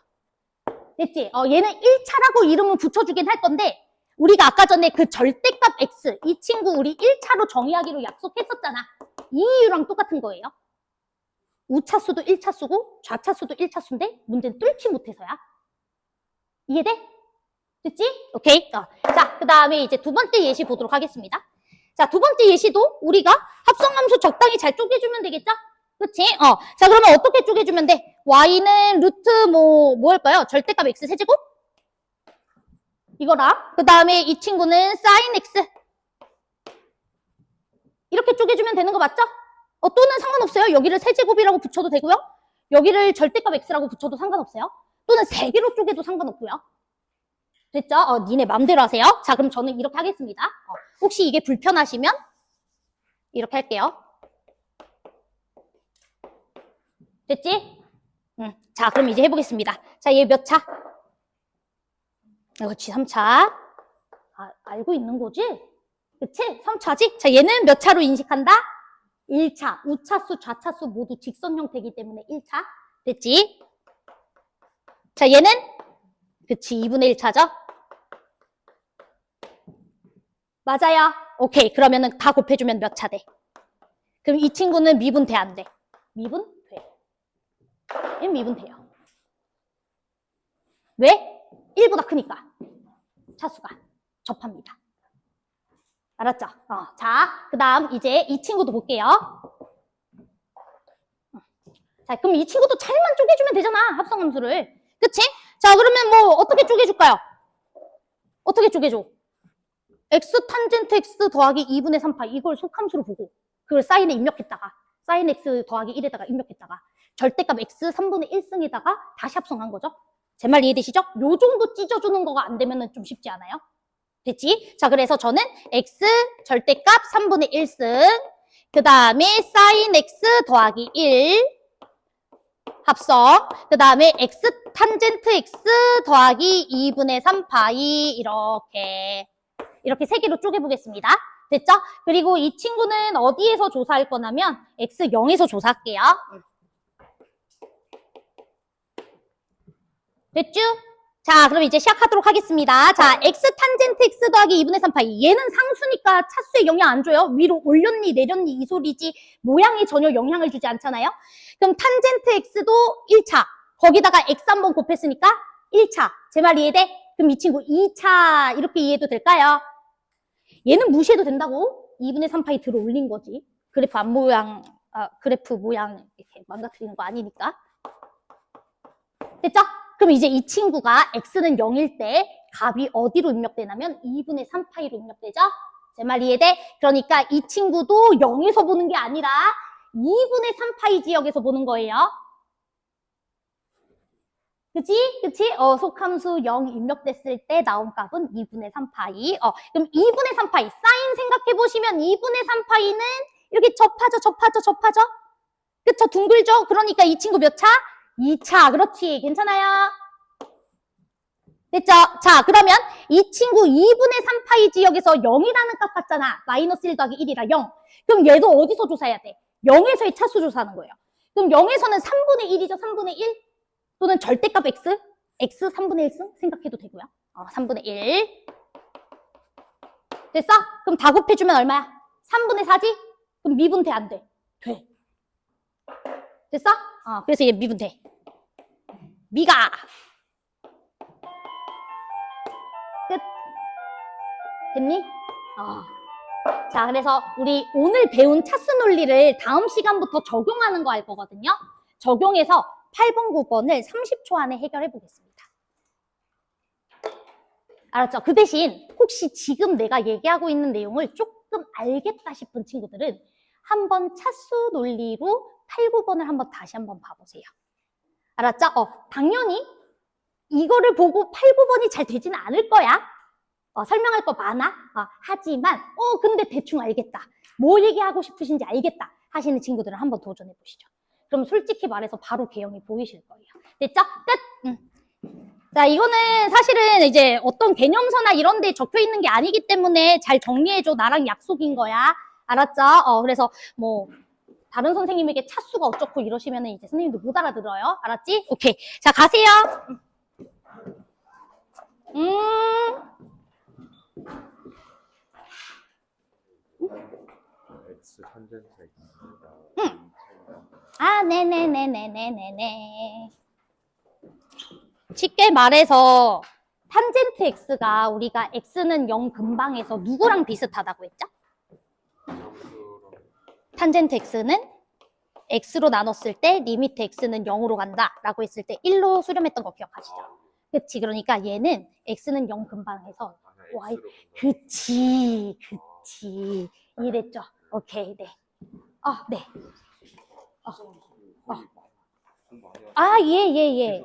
됐지? 얘는 1차라고 이름을 붙여주긴 할 건데 우리가 아까 전에 그 절대값 x 이 친구 우리 1차로 정의하기로 약속했었잖아. 이 이유랑 똑같은 거예요. 우차수도 1차수고 좌차수도 1차수인데 문제는 뚫지 못해서야. 이해돼? 됐지? 오케이. 자, 그 다음에 이제 두 번째 예시 보도록 하겠습니다. 자, 두 번째 예시도 우리가 합성함수 적당히 잘 쪼개주면 되겠죠? 그치? 자, 그러면 어떻게 쪼개주면 돼? y는 루트 뭐 할까요? 절대값 x 세제곱? 이거랑 그 다음에 이 친구는 sin x 이렇게 쪼개주면 되는 거 맞죠? 또는 상관없어요. 여기를 세제곱이라고 붙여도 되고요. 여기를 절대값 x라고 붙여도 상관없어요. 또는 3개로 쪼개도 상관없고요. 됐죠? 니네 맘대로 하세요. 자, 그럼 저는 이렇게 하겠습니다. 혹시 이게 불편하시면 이렇게 할게요. 됐지? 자, 그럼 이제 해보겠습니다. 자, 얘 몇 차? 그렇지, 3차. 알고 있는 거지? 그치? 3차지? 자, 얘는 몇 차로 인식한다? 1차. 우차수, 좌차수 모두 직선 형태이기 때문에 1차. 됐지? 자, 얘는? 그치, 2분의 1차죠? 맞아요. 오케이. 그러면은 다 곱해주면 몇 차 돼? 그럼 이 친구는 미분 돼, 안 돼? 미분? 돼. 얘는 미분 돼요. 왜? 1보다 크니까. 차수가 접합니다. 알았죠? 자, 그 다음 이제 이 친구도 볼게요. 자, 그럼 이 친구도 잘만 쪼개주면 되잖아. 합성함수를. 그치? 자, 그러면 뭐 어떻게 쪼개줄까요? 어떻게 쪼개줘? x 탄젠트 x 더하기 2분의 3파 이걸 속함수로 보고 그걸 사인에 입력했다가 사인 x 더하기 1에다가 입력했다가 절대값 x 3분의 1승에다가 다시 합성한 거죠. 제 말 이해되시죠? 요 정도 찢어주는 거가 안 되면 좀 쉽지 않아요? 됐지? 자, 그래서 저는 x 절대값 3분의 1승 그 다음에 사인 x 더하기 1 합성 그 다음에 x 탄젠트 x 더하기 2분의 3파이 이렇게 3개로 쪼개보겠습니다. 됐죠? 그리고 이 친구는 어디에서 조사할 거냐면 x0에서 조사할게요. 됐죠? 자, 그럼 이제 시작하도록 하겠습니다. 자, x 탄젠트 x 더하기 2분의 3파이 얘는 상수니까 차수에 영향 안 줘요. 위로 올렸니 내렸니 이 소리지 모양에 전혀 영향을 주지 않잖아요. 그럼 탄젠트 x도 1차 거기다가 x 한번 곱했으니까 1차 제 말 이해돼? 그럼 이 친구 2차 이렇게 이해도 될까요? 얘는 무시해도 된다고 2분의 3파이 들어 올린 거지. 그래프 모양 이렇게 망가뜨리는 거 아니니까. 됐죠? 그럼 이제 이 친구가 x는 0일 때 값이 어디로 입력되냐면 2분의 3파이로 입력되죠? 제 말 이해돼? 그러니까 이 친구도 0에서 보는 게 아니라 2분의 3파이 지역에서 보는 거예요. 그치? 그치? 속함수 0 입력됐을 때 나온 값은 2분의 3파이. 그럼 2분의 3파이. 사인 생각해보시면 2분의 3파이는 이렇게 접하죠? 그쵸? 둥글죠? 그러니까 이 친구 몇 차? 2차. 그렇지. 괜찮아요? 됐죠? 자, 그러면 이 친구 2분의 3파이 지역에서 0이라는 값 같잖아. 마이너스 1 더하기 1이라 0. 그럼 얘도 어디서 조사해야 돼? 0에서의 차수 조사하는 거예요. 그럼 0에서는 3분의 1이죠? 3분의 1? 또는 절대값 x? x 3분의 1승? 생각해도 되고요. 3분의 1. 됐어? 그럼 다 곱해주면 얼마야? 3분의 4지? 그럼 미분 돼, 안 돼? 돼. 됐어? 그래서 얘 미분 돼. 미가. 끝. 됐니? 자, 그래서 우리 오늘 배운 차수 논리를 다음 시간부터 적용하는 거 할 거거든요. 적용해서 8번, 9번을 30초 안에 해결해 보겠습니다. 알았죠? 그 대신 혹시 지금 내가 얘기하고 있는 내용을 조금 알겠다 싶은 친구들은 한번 차수 논리로 8, 9번을 한번 다시 한번 봐보세요. 알았죠? 당연히 이거를 보고 8, 9번이 잘 되지는 않을 거야. 설명할 거 많아. 하지만 근데 대충 알겠다. 뭐 얘기하고 싶으신지 알겠다 하시는 친구들은 한번 도전해 보시죠. 그럼 솔직히 말해서 바로 개형이 보이실 거예요. 됐죠? 끝! 자, 이거는 사실은 이제 어떤 개념서나 이런 데 적혀 있는 게 아니기 때문에 잘 정리해줘. 나랑 약속인 거야. 알았죠? 그래서 뭐 다른 선생님에게 차수가 어쩌고 이러시면 이제 선생님도 못 알아들어요. 알았지? 오케이. 자, 가세요. X 탄젠트 X입니다. 네네네네네네네. 쉽게 말해서 탄젠트 X가 우리가 X는 0 근방에서 누구랑 비슷하다고 했죠? 탄젠트 X는 x로 나눴을 때 리미트 x는 0으로 간다라고 했을 때 1로 수렴했던 거 기억하시죠? 그치. 그러니까 얘는 x는 0 근방에서 y 그치. 이해됐죠? 오케이. 네. 네. 예.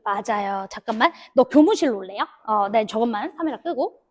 맞아요. 잠깐만. 너 교무실로 올래요? 네, 저것만 카메라 끄고.